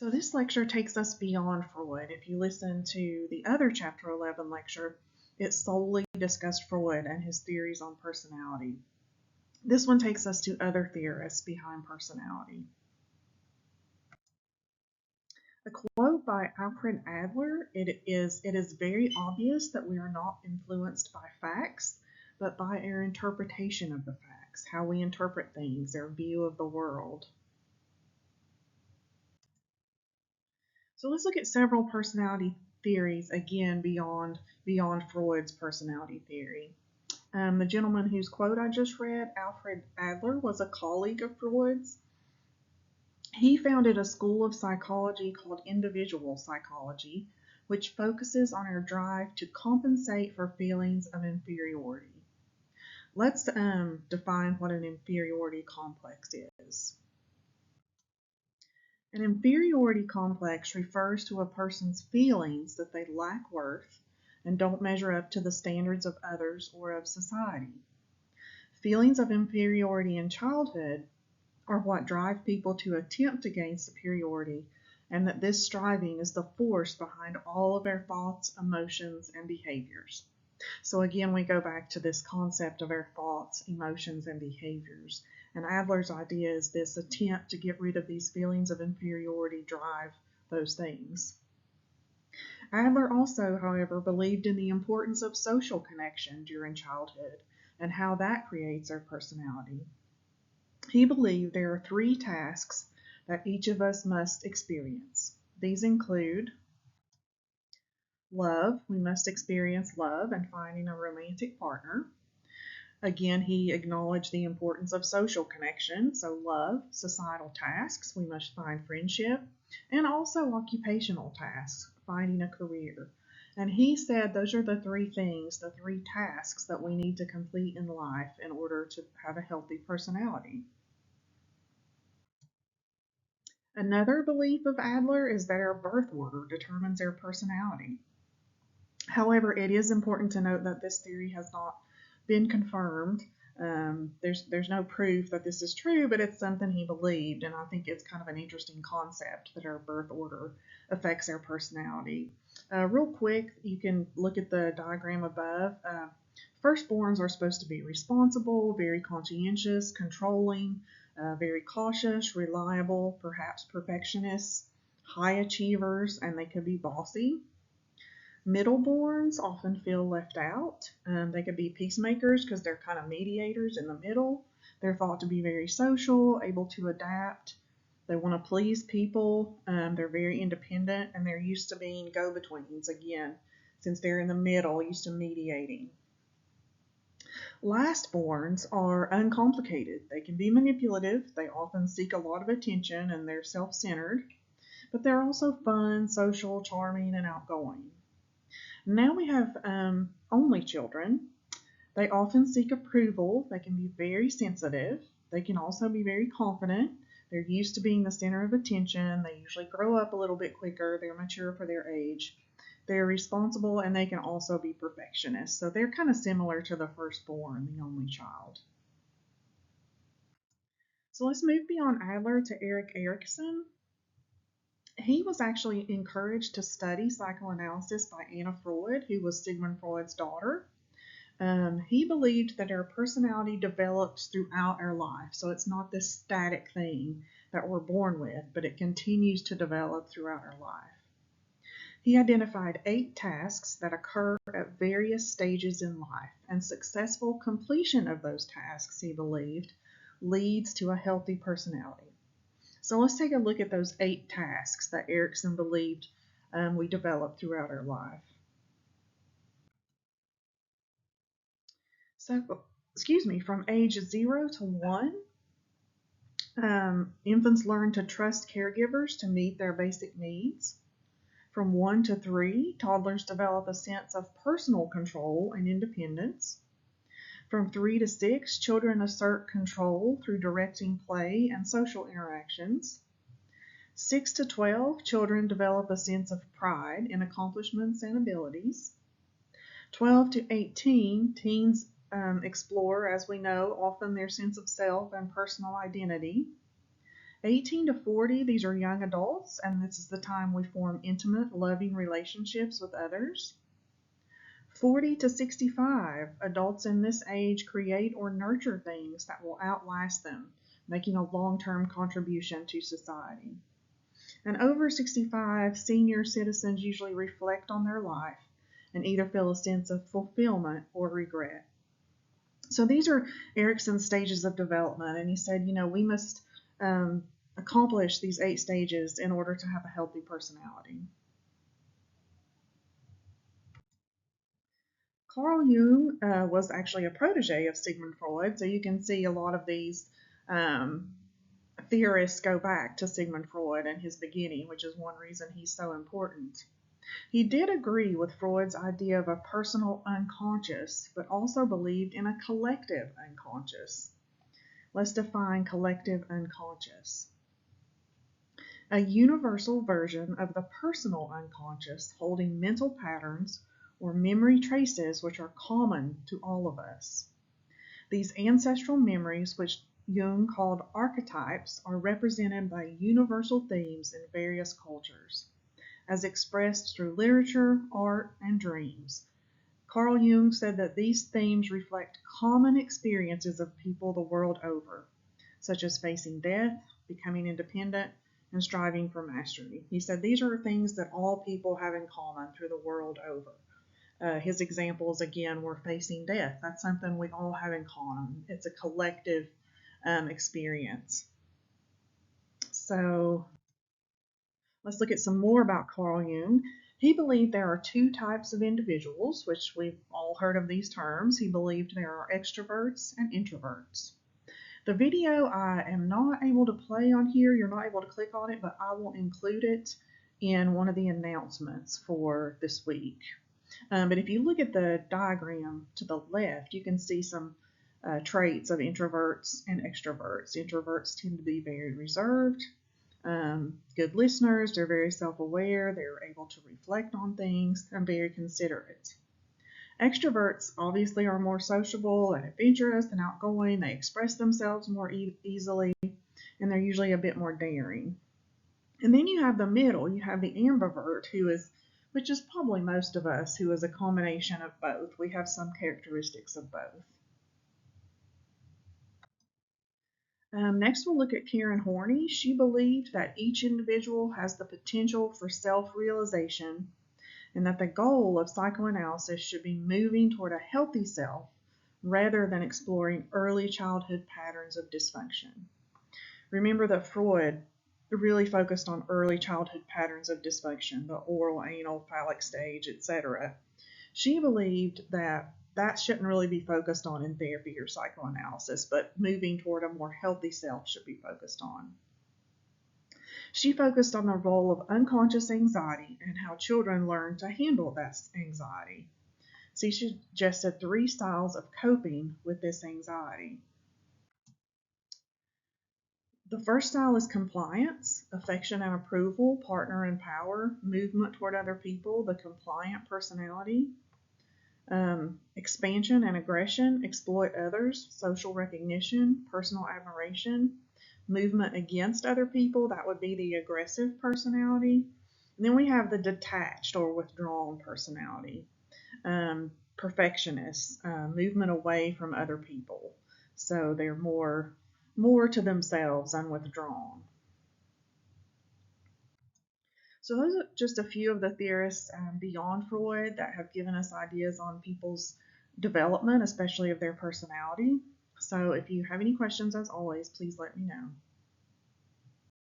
So this lecture takes us beyond Freud. If you listen to the other Chapter 11 lecture, it solely discussed Freud and his theories on personality. This one takes us to other theorists behind personality. A quote by Alfred Adler, it is very obvious that we are not influenced by facts, but by our interpretation of the facts, how we interpret things, our view of the world. So let's look at several personality theories, again, beyond Freud's personality theory. The gentleman whose quote I just read, Alfred Adler, was a colleague of Freud's. He founded a school of psychology called individual psychology, which focuses on our drive to compensate for feelings of inferiority. Let's define what an inferiority complex is. An inferiority complex refers to a person's feelings that they lack worth and don't measure up to the standards of others or of society. Feelings of inferiority in childhood are what drive people to attempt to gain superiority, and that this striving is the force behind all of our thoughts, emotions, and behaviors. So again, we go back to this concept of our thoughts, emotions, and behaviors. And Adler's idea is this attempt to get rid of these feelings of inferiority drive those things. Adler also, however, believed in the importance of social connection during childhood and how that creates our personality. He believed there are 3 tasks that each of us must experience. These include love. We must experience love and finding a romantic partner. Again, he acknowledged the importance of social connection, so love, societal tasks, we must find friendship, and also occupational tasks, finding a career. And he said those are the 3 things, the 3 tasks that we need to complete in life in order to have a healthy personality. Another belief of Adler is that our birth order determines our personality. However, it is important to note that this theory has not been confirmed. There's no proof that this is true, but it's something he believed, and I think it's kind of an interesting concept that our birth order affects our personality. Real quick, you can look at the diagram above. Firstborns are supposed to be responsible, very conscientious, controlling, very cautious, reliable, perhaps perfectionists, high achievers, and they could be bossy. Middleborns often feel left out. They could be peacemakers because they're kind of mediators in the middle. They're thought to be very social, able to adapt. They want to please people. They're very independent, and they're used to being go-betweens, again, since they're in the middle, used to mediating. Lastborns are uncomplicated. They can be manipulative. They often seek a lot of attention, and they're self-centered. But they're also fun, social, charming, and outgoing. Now we have only children. They often seek approval. They can be very sensitive. They can also be very confident. They're used to being the center of attention. They usually grow up a little bit quicker. They're mature for their age. They're responsible, and they can also be perfectionists. So they're kind of similar to the firstborn, the only child. So let's move beyond Adler to Erik Erikson. He was actually encouraged to study psychoanalysis by Anna Freud, who was Sigmund Freud's daughter. He believed that our personality develops throughout our life, so it's not this static thing that we're born with, but it continues to develop throughout our life. He identified 8 tasks that occur at various stages in life, and successful completion of those tasks, he believed, leads to a healthy personality. So let's take a look at those 8 tasks that Erikson believed we develop throughout our life. So, from age 0 to 1, infants learn to trust caregivers to meet their basic needs. From 1 to 3, toddlers develop a sense of personal control and independence. From 3 to 6, children assert control through directing play and social interactions. 6 to 12, children develop a sense of pride in accomplishments and abilities. 12 to 18, teens explore, as we know, often their sense of self and personal identity. 18 to 40, these are young adults, and this is the time we form intimate, loving relationships with others. 40 to 65, adults in this age create or nurture things that will outlast them, making a long-term contribution to society. And over 65, senior citizens usually reflect on their life and either feel a sense of fulfillment or regret. So these are Erickson's stages of development, and he said, we must accomplish these 8 stages in order to have a healthy personality. Carl Jung was actually a protege of Sigmund Freud, so you can see a lot of these um, theorists go back to Sigmund Freud and his beginning, which is one reason he's so important. He did agree with Freud's idea of a personal unconscious, but also believed in a collective unconscious. Let's define collective unconscious. A universal version of the personal unconscious holding mental patterns or memory traces which are common to all of us. These ancestral memories, which Jung called archetypes, are represented by universal themes in various cultures, as expressed through literature, art, and dreams. Carl Jung said that these themes reflect common experiences of people the world over, such as facing death, becoming independent, and striving for mastery. He said these are things that all people have in common through the world over. His examples, again, were facing death. That's something we all have in common. It's a collective experience. So let's look at some more about Carl Jung. He believed there are 2 types of individuals, which we've all heard of these terms. He believed there are extroverts and introverts. The video I am not able to play on here, you're not able to click on it, but I will include it in one of the announcements for this week. But if you look at the diagram to the left, you can see some traits of introverts and extroverts. Introverts tend to be very reserved, good listeners, they're very self-aware, they're able to reflect on things, and very considerate. Extroverts obviously are more sociable and adventurous and outgoing, they express themselves more easily, and they're usually a bit more daring. And then you have the middle, you have the ambivert, which is probably most of us, who is a combination of both. We have some characteristics of both. Next, we'll look at Karen Horney. She believed that each individual has the potential for self-realization and that the goal of psychoanalysis should be moving toward a healthy self rather than exploring early childhood patterns of dysfunction. Remember that Freud really focused on early childhood patterns of dysfunction, the oral, anal, phallic stage, etc. She believed that shouldn't really be focused on in therapy or psychoanalysis, but moving toward a more healthy self should be focused on. She focused on the role of unconscious anxiety and how children learn to handle that anxiety. She suggested 3 styles of coping with this anxiety. The first style is compliance, affection and approval, partner and power, movement toward other people, the compliant personality. Expansion and aggression, exploit others, social recognition, personal admiration. Movement against other people, that would be the aggressive personality. And then we have the detached or withdrawn personality. Perfectionists, movement away from other people. So they're more to themselves and withdrawn. So those are just a few of the theorists beyond Freud that have given us ideas on people's development, especially of their personality. So if you have any questions, as always, please let me know.